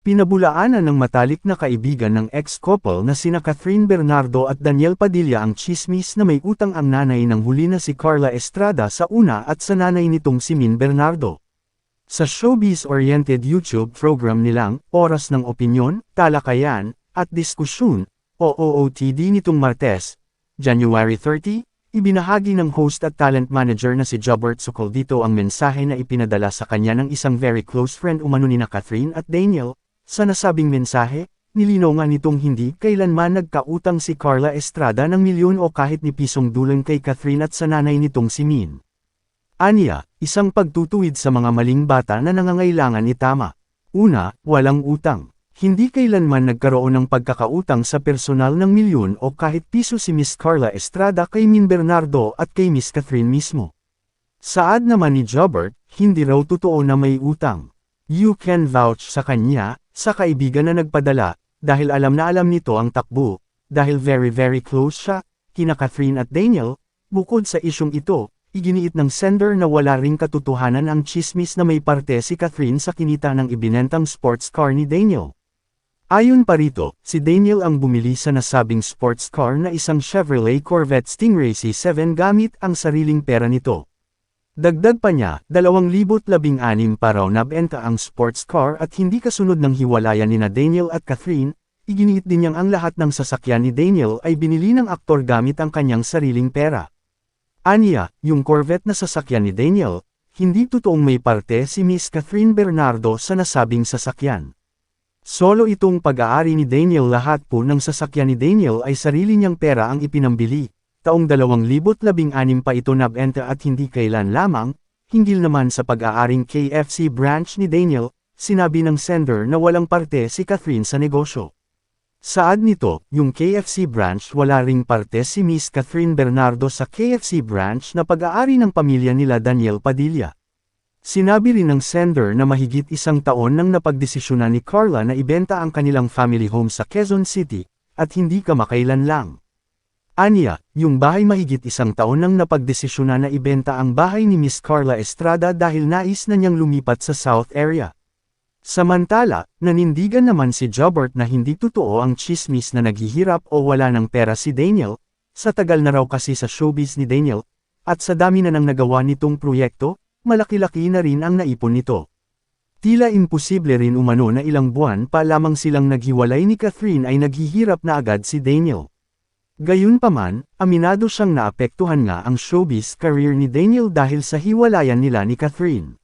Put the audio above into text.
Pinabulaanan ng matalik na kaibigan ng ex-couple na sina Catherine Bernardo at Daniel Padilla ang tsismis na may utang ang nanay ng huli na si Carla Estrada sa una at sa nanay nitong si Min Bernardo. Sa showbiz-oriented YouTube program nilang Oras ng Opinyon, Talakayan, at Diskusyon, o OOTD nitong Martes, January 30, ibinahagi ng host at talent manager na si Jobert Socoldito ang mensahe na ipinadala sa kanya ng isang very close friend umano nina Catherine at Daniel. Sa nasabing mensahe, nilinaw nga nitong hindi kailanman nagkautang si Carla Estrada ng milyon o kahit ni pisong dulong kay Catherine at sa nanay nitong si Min. Aniya, isang pagtutuwid sa mga maling bata na nangangailangan itama. Una, walang utang. Hindi kailanman nagkaroon ng pagkakautang sa personal ng milyon o kahit piso si Miss Carla Estrada kay Min Bernardo at kay Miss Catherine mismo. Saad naman ni Jobert, hindi raw totoo na may utang. You can vouch sa kanya, sa kaibigan na nagpadala, dahil alam na alam nito ang takbo, dahil very close siya, kina Catherine at Daniel. Bukod sa isyong ito, iginiit ng sender na wala ring katotohanan ang tsismis na may parte si Catherine sa kinita ng ibinentang sports car ni Daniel. Ayon pa rito, si Daniel ang bumili sa nasabing sports car na isang Chevrolet Corvette Stingray C7 gamit ang sariling pera nito. Dagdag pa niya, 2016 pa raw nabenta ang sports car at hindi kasunod ng hiwalayan nina Daniel at Catherine. Iginiit din niyang ang lahat ng sasakyan ni Daniel ay binili ng aktor gamit ang kanyang sariling pera. Aniya, yung Corvette na sasakyan ni Daniel, hindi totoong may parte si Miss Catherine Bernardo sa nasabing sasakyan. Solo itong pag-aari ni Daniel. Lahat po ng sasakyan ni Daniel ay sarili niyang pera ang ipinambili. Taong 2016 pa ito nabenta at hindi kailan lamang, hinggil naman sa pag-aaring KFC branch ni Daniel, sinabi ng sender na walang parte si Catherine sa negosyo. Saad nito, yung KFC branch wala ring parte si Miss Catherine Bernardo sa KFC branch na pag-aari ng pamilya nila Daniel Padilla. Sinabi rin ng sender na mahigit isang taon nang napagdesisyonan ni Carla na ibenta ang kanilang family home sa Quezon City, at hindi kamakailan lang. Aniya, yung bahay mahigit isang taon nang napagdesisyonan na ibenta ang bahay ni Miss Carla Estrada dahil nais na niyang lumipat sa South area. Samantala, nanindigan naman si Jobert na hindi totoo ang tsismis na naghihirap o wala ng pera si Daniel, sa tagal na raw kasi sa showbiz ni Daniel, at sa dami na nang nagawa nitong proyekto, malaki-laki na rin ang naipon nito. Tila imposible rin umano na ilang buwan pa lamang silang naghiwalay ni Catherine ay naghihirap na agad si Daniel. Gayunpaman, aminado siyang naapektuhan nga ang showbiz career ni Daniel dahil sa hiwalayan nila ni Catherine.